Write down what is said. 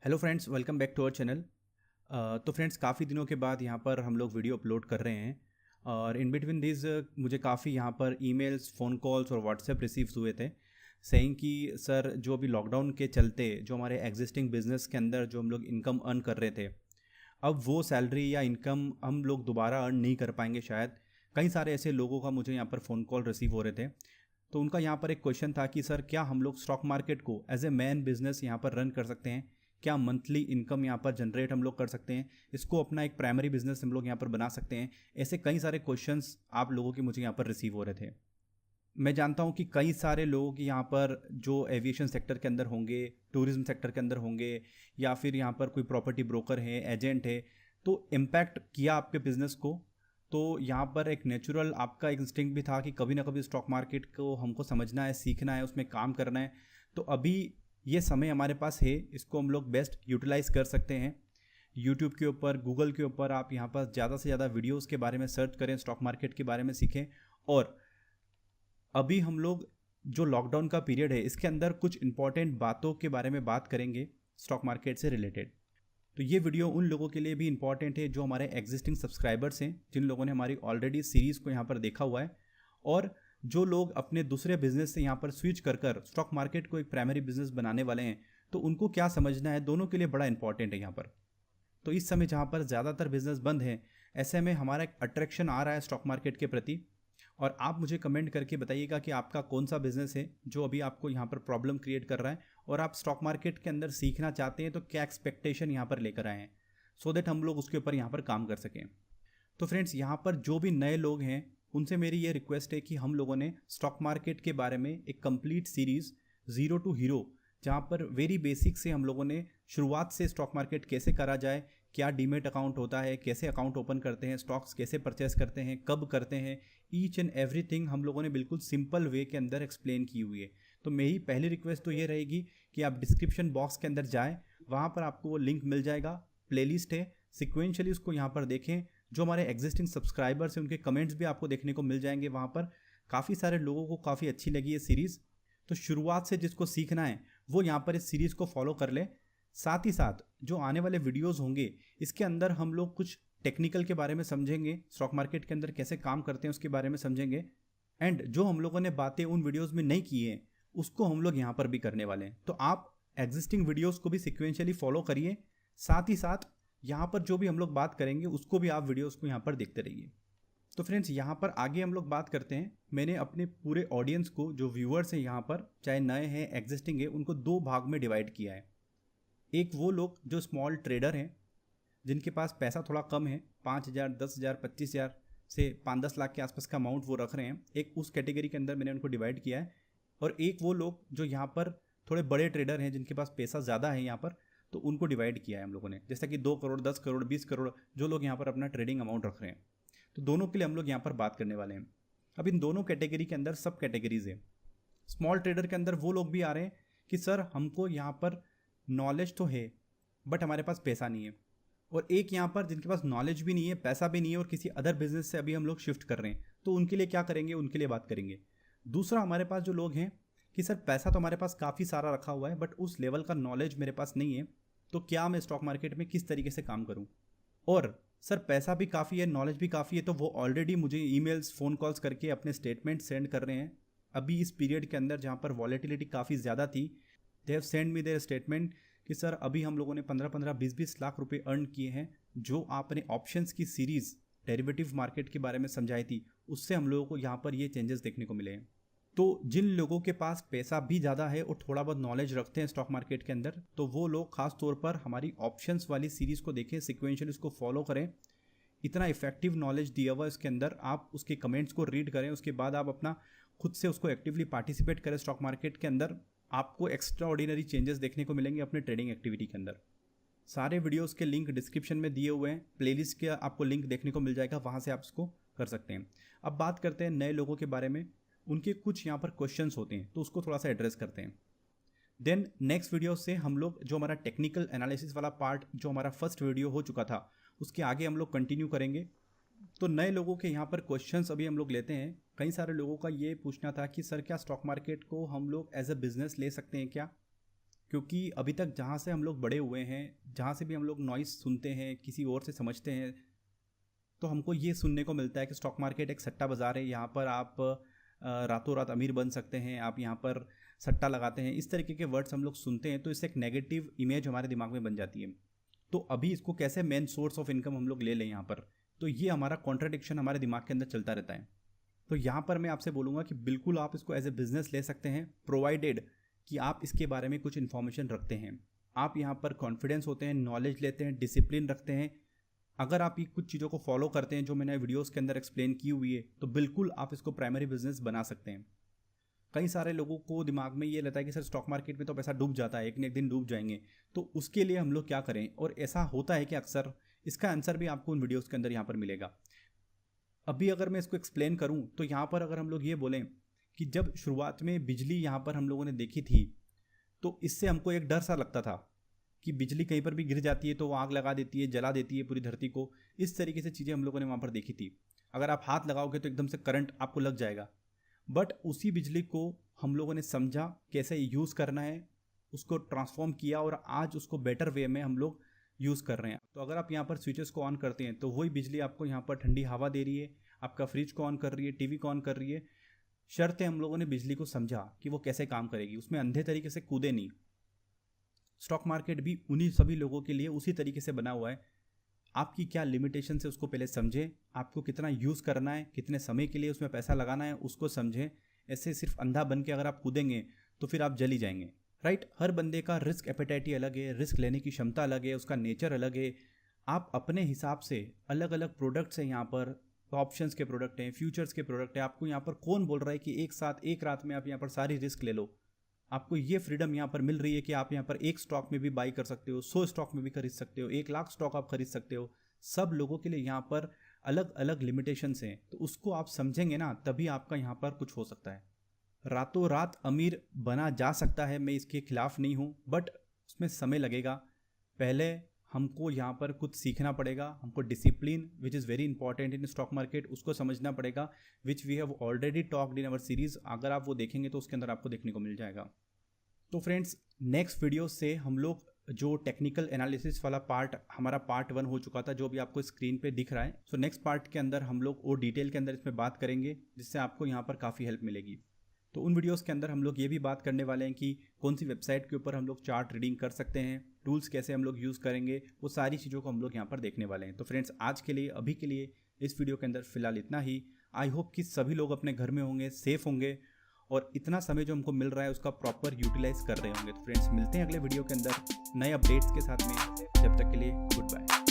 Hello friends, welcome back to our channel. तो friends, काफ़ी दिनों के बाद यहाँ पर हम लोग वीडियो अपलोड कर रहे हैं और इन बिटवीन दिस मुझे काफ़ी यहाँ पर ईमेल्स, फ़ोन कॉल्स और व्हाट्सएप रिसीव्स हुए थे सेइंग कि सर जो अभी लॉकडाउन के चलते जो हमारे एग्जिस्टिंग बिजनेस के अंदर जो हम लोग इनकम अर्न कर रहे थे, अब वो सैलरी या इनकम हम लोग दोबारा अर्न नहीं कर पाएंगे शायद। कई सारे ऐसे लोगों का मुझे यहाँ पर फ़ोन कॉल रिसीव हो रहे थे। तो उनका यहाँ पर एक क्वेश्चन था कि सर क्या हम लोग स्टॉक मार्केट को एज ए मैन बिजनेस यहाँ पर रन कर सकते हैं? क्या मंथली इनकम यहाँ पर जनरेट हम लोग कर सकते हैं? इसको अपना एक प्राइमरी बिजनेस हम लोग यहाँ पर बना सकते हैं? ऐसे कई सारे क्वेश्चंस आप लोगों के मुझे यहाँ पर रिसीव हो रहे थे। मैं जानता हूँ कि कई सारे लोगों की यहाँ पर जो एविएशन सेक्टर के अंदर होंगे, टूरिज्म सेक्टर के अंदर होंगे, या फिर यहाँ पर कोई प्रॉपर्टी ब्रोकर है, एजेंट है, तो इम्पैक्ट किया आपके बिजनेस को। तो यहाँ पर एक नेचुरल आपका एक इंस्टिंक्ट भी था कि कभी ना कभी स्टॉक मार्केट को हमको समझना है, सीखना है, उसमें काम करना है। तो अभी ये समय हमारे पास है, इसको हम लोग बेस्ट यूटिलाइज कर सकते हैं। यूट्यूब के ऊपर, गूगल के ऊपर आप यहाँ पर ज़्यादा से ज़्यादा वीडियोज़ के बारे में सर्च करें, स्टॉक मार्केट के बारे में सीखें। और अभी हम लोग जो लॉकडाउन का पीरियड है, इसके अंदर कुछ इंपॉर्टेंट बातों के बारे में बात करेंगे स्टॉक मार्केट से रिलेटेड। तो ये वीडियो उन लोगों के लिए भी इंपॉर्टेंट है जो हमारे एग्जिस्टिंग सब्सक्राइबर्स हैं, जिन लोगों ने हमारी ऑलरेडी सीरीज़ को यहाँ पर देखा हुआ है, और जो लोग अपने दूसरे बिजनेस से यहाँ पर स्विच कर कर स्टॉक मार्केट को एक प्राइमरी बिजनेस बनाने वाले हैं। तो उनको क्या समझना है, दोनों के लिए बड़ा इंपॉर्टेंट है यहाँ पर। तो इस समय जहाँ पर ज़्यादातर बिजनेस बंद हैं, ऐसे में हमारा एक अट्रैक्शन आ रहा है स्टॉक मार्केट के प्रति। और आप मुझे कमेंट करके बताइएगा कि आपका कौन सा बिजनेस है जो अभी आपको यहाँ पर प्रॉब्लम क्रिएट कर रहा है, और आप स्टॉक मार्केट के अंदर सीखना चाहते हैं तो क्या एक्सपेक्टेशन यहाँ पर लेकर आए हैं, सो दैट हम लोग उसके ऊपर यहाँ पर काम कर सकें। तो फ्रेंड्स, यहाँ पर जो भी नए लोग हैं उनसे मेरी ये रिक्वेस्ट है कि हम लोगों ने स्टॉक मार्केट के बारे में एक complete series zero to hero, जहाँ पर वेरी बेसिक से हम लोगों ने शुरुआत से स्टॉक मार्केट कैसे करा जाए, क्या डीमेट अकाउंट होता है, कैसे अकाउंट ओपन करते हैं, स्टॉक्स कैसे परचेस करते हैं, कब करते हैं, ईच एंड एवरीथिंग हम लोगों ने बिल्कुल सिंपल वे के अंदर एक्सप्लेन की हुई है। तो मेरी पहली रिक्वेस्ट तो ये रहेगी कि आप डिस्क्रिप्शन बॉक्स के अंदर जाएँ, वहाँ पर आपको वो लिंक मिल जाएगा, प्लेलिस्ट है, सिक्वेंशली उसको यहाँ पर देखें। जो हमारे एग्जिस्टिंग सब्सक्राइबर्स हैं उनके कमेंट्स भी आपको देखने को मिल जाएंगे वहाँ पर। काफ़ी सारे लोगों को काफ़ी अच्छी लगी ये सीरीज़। तो शुरुआत से जिसको सीखना है वो यहाँ पर इस सीरीज़ को फॉलो कर ले। साथ ही साथ जो आने वाले वीडियोस होंगे, इसके अंदर हम लोग कुछ टेक्निकल के बारे में समझेंगे, स्टॉक मार्केट के अंदर कैसे काम करते हैं उसके बारे में समझेंगे। एंड जो हम लोगों ने बातें उन वीडियोस में नहीं की हैं, उसको हम लोग यहाँ पर भी करने वाले हैं। तो आप एग्जिस्टिंग वीडियोस को भी सिक्वेंशियली फॉलो करिए, साथ ही साथ यहाँ पर जो भी हम लोग बात करेंगे उसको भी आप वीडियोस को यहाँ पर देखते रहिए। तो फ्रेंड्स, यहाँ पर आगे हम लोग बात करते हैं। मैंने अपने पूरे ऑडियंस को, जो व्यूअर्स हैं यहाँ पर, चाहे नए हैं एग्जिस्टिंग है, उनको दो भाग में डिवाइड किया है। एक वो लोग जो स्मॉल ट्रेडर हैं, जिनके पास पैसा थोड़ा कम है, 5,000, 10,000, 25,000 से 5-10 लाख के आसपास का अमाउंट वो रख रहे हैं, एक उस कैटेगरी के अंदर मैंने उनको डिवाइड किया है। और एक वो लोग जो यहाँ पर थोड़े बड़े ट्रेडर हैं, जिनके पास पैसा ज़्यादा है यहाँ पर, तो उनको डिवाइड किया है हम लोगों ने। जैसा कि 2 करोड़, 10 करोड़, 20 करोड़ जो लोग यहाँ पर अपना ट्रेडिंग अमाउंट रख रहे हैं, तो दोनों के लिए हम लोग यहाँ पर बात करने वाले हैं। अब इन दोनों कैटेगरी के अंदर सब कैटेगरीज है। स्मॉल ट्रेडर के अंदर वो लोग भी आ रहे हैं कि सर हमको यहाँ पर नॉलेज तो है बट हमारे पास पैसा नहीं है। और एक यहाँ पर जिनके पास नॉलेज भी नहीं है, पैसा भी नहीं है, और किसी अदर बिजनेस से अभी हम लोग शिफ्ट कर रहे हैं, तो उनके लिए क्या करेंगे, उनके लिए बात करेंगे। दूसरा हमारे पास जो लोग हैं कि सर पैसा तो हमारे पास काफ़ी सारा रखा हुआ है बट उस लेवल का नॉलेज मेरे पास नहीं है, तो क्या मैं स्टॉक मार्केट में किस तरीके से काम करूँ। और सर पैसा भी काफ़ी है, नॉलेज भी काफ़ी है, तो वो ऑलरेडी मुझे ईमेल्स, फ़ोन कॉल्स करके अपने स्टेटमेंट सेंड कर रहे हैं। अभी इस पीरियड के अंदर जहाँ पर वॉलेटिलिटी काफ़ी ज़्यादा थी, they have send me their statement कि सर अभी हम लोगों ने 15-15, 20-20 लाख रुपए अर्न किए हैं। जो आपने ऑप्शंस की सीरीज़ डेरिवेटिव मार्केट के बारे में समझाई थी, उससे हम लोगों को यहाँ पर ये चेंजेस देखने को मिले हैं। तो जिन लोगों के पास पैसा भी ज़्यादा है और थोड़ा बहुत नॉलेज रखते हैं स्टॉक मार्केट के अंदर, तो वो लोग खास तौर पर हमारी ऑप्शंस वाली सीरीज़ को देखें, सिक्वेंशियल इसको फॉलो करें। इतना इफेक्टिव नॉलेज दिया हुआ इसके अंदर, आप उसके कमेंट्स को रीड करें, उसके बाद आप अपना खुद से उसको एक्टिवली पार्टिसिपेट करें स्टॉक मार्केट के अंदर। आपको एक्स्ट्रा ऑर्डिनरी चेंजेस देखने को मिलेंगे अपने ट्रेडिंग एक्टिविटी के अंदर। सारे वीडियोस के लिंक डिस्क्रिप्शन में दिए हुए हैं, प्लेलिस्ट के आपको लिंक देखने को मिल जाएगा, वहाँ से आप इसको कर सकते हैं। अब बात करते हैं नए लोगों के बारे में। उनके कुछ यहाँ पर क्वेश्चंस होते हैं, तो उसको थोड़ा सा एड्रेस करते हैं। देन नेक्स्ट वीडियो से हम लोग जो हमारा टेक्निकल एनालिसिस वाला पार्ट, जो हमारा फर्स्ट वीडियो हो चुका था, उसके आगे हम लोग कंटिन्यू करेंगे। तो नए लोगों के यहाँ पर क्वेश्चंस अभी हम लोग लेते हैं। कई सारे लोगों का ये पूछना था कि सर क्या स्टॉक मार्केट को हम लोग एज अ बिज़नेस ले सकते हैं क्या? क्योंकि अभी तक जहाँ से हम लोग बड़े हुए हैं, जहाँ से भी हम लोग नॉइस सुनते हैं, किसी और से समझते हैं, तो हमको ये सुनने को मिलता है कि स्टॉक मार्केट एक सट्टा बाज़ार है, यहाँ पर आप रातों रात अमीर बन सकते हैं, आप यहाँ पर सट्टा लगाते हैं, इस तरीके के वर्ड्स हम लोग सुनते हैं, तो इससे एक नेगेटिव इमेज हमारे दिमाग में बन जाती है। तो अभी इसको कैसे मेन सोर्स ऑफ इनकम हम लोग ले लें यहाँ पर, तो ये हमारा कॉन्ट्राडिक्शन हमारे दिमाग के अंदर चलता रहता है। तो यहाँ पर मैं आपसे बोलूँगा कि बिल्कुल आप इसको एज ए बिजनेस ले सकते हैं, प्रोवाइडेड कि आप इसके बारे में कुछ इन्फॉर्मेशन रखते हैं, आप यहाँ पर कॉन्फिडेंस होते हैं, नॉलेज लेते हैं, डिसिप्लिन रखते हैं। अगर आप ये कुछ चीज़ों को फॉलो करते हैं जो मैंने वीडियोस के अंदर एक्सप्लेन की हुई है, तो बिल्कुल आप इसको प्राइमरी बिजनेस बना सकते हैं। कई सारे लोगों को दिमाग में ये रहता है कि सर स्टॉक मार्केट में तो पैसा डूब जाता है, एक न एक दिन डूब जाएंगे, तो उसके लिए हम लोग क्या करें, और ऐसा होता है कि अक्सर इसका आंसर भी आपको उन वीडियोज़ के अंदर यहाँ पर मिलेगा। अभी अगर मैं इसको एक्सप्लेन करूँ तो यहाँ पर अगर हम लोग ये बोलें कि जब शुरुआत में बिजली यहाँ पर हम लोगों ने देखी थी, तो इससे हमको एक डर सा लगता था कि बिजली कहीं पर भी गिर जाती है तो वो आग लगा देती है, जला देती है पूरी धरती को। इस तरीके से चीज़ें हम लोगों ने वहाँ पर देखी थी। अगर आप हाथ लगाओगे तो एकदम से करंट आपको लग जाएगा। बट उसी बिजली को हम लोगों ने समझा कैसे यूज़ करना है, उसको ट्रांसफॉर्म किया और आज उसको बेटर वे में हम लोग यूज़ कर रहे हैं। तो अगर आप यहाँ पर स्विचेस को ऑन करते हैं तो वही बिजली आपको यहाँ पर ठंडी हवा दे रही है, आपका फ्रिज को ऑन कर रही है, टीवी को ऑन कर रही है। शर्त है हम लोगों ने बिजली को समझा कि वो कैसे काम करेगी, उसमें अंधे तरीके से कूदे नहीं। स्टॉक मार्केट भी उन्हीं सभी लोगों के लिए उसी तरीके से बना हुआ है। आपकी क्या लिमिटेशन है उसको पहले समझें, आपको कितना यूज़ करना है, कितने समय के लिए उसमें पैसा लगाना है उसको समझें। ऐसे सिर्फ अंधा बन के अगर आप कूदेंगे तो फिर आप जली जाएंगे, राइट। हर बंदे का रिस्क एपेटाइट अलग है, रिस्क लेने की क्षमता अलग है, उसका नेचर अलग है। आप अपने हिसाब से अलग अलग प्रोडक्ट्स हैं, यहाँ पर ऑप्शंस के प्रोडक्ट हैं, फ्यूचर्स के प्रोडक्ट हैं। आपको यहाँ पर कौन बोल रहा है कि एक साथ एक रात में आप यहाँ पर सारी रिस्क ले लो। आपको ये फ्रीडम यहाँ पर मिल रही है कि आप यहाँ पर एक स्टॉक में भी बाई कर सकते हो, 100 स्टॉक में भी खरीद सकते हो, 1 लाख स्टॉक आप खरीद सकते हो। सब लोगों के लिए यहाँ पर अलग अलग लिमिटेशंस हैं, तो उसको आप समझेंगे ना, तभी आपका यहाँ पर कुछ हो सकता है। रातों रात अमीर बना जा सकता है, मैं इसके खिलाफ नहीं हूँ, बट उसमें समय लगेगा। पहले हमको यहाँ पर कुछ सीखना पड़ेगा, हमको discipline which is very important in stock market उसको समझना पड़ेगा, which we have already talked in our series. अगर आप वो देखेंगे तो उसके अंदर आपको देखने को मिल जाएगा। तो फ्रेंड्स, नेक्स्ट वीडियो से हम लोग जो टेक्निकल एनालिसिस वाला पार्ट, हमारा पार्ट 1 हो चुका था जो भी आपको स्क्रीन पे दिख रहा है, सो नेक्स्ट पार्ट के अंदर हम लोग और डिटेल के अंदर इसमें बात करेंगे, जिससे आपको यहाँ पर काफ़ी हेल्प मिलेगी। तो उन वीडियोस के अंदर हम लोग ये भी बात करने वाले हैं कि कौन सी वेबसाइट के ऊपर हम लोग चार्ट रीडिंग कर सकते हैं, टूल्स कैसे हम लोग यूज़ करेंगे, वो सारी चीज़ों को हम लोग यहाँ पर देखने वाले हैं। तो फ्रेंड्स, आज के लिए, अभी के लिए इस वीडियो के अंदर फिलहाल इतना ही। आई होप कि सभी लोग अपने घर में होंगे, सेफ होंगे और इतना समय जो हमको मिल रहा है उसका प्रॉपर यूटिलाइज कर रहे होंगे। तो फ्रेंड्स, मिलते हैं अगले वीडियो के अंदर नए अपडेट्स के साथ में। जब तक के लिए गुड बाय।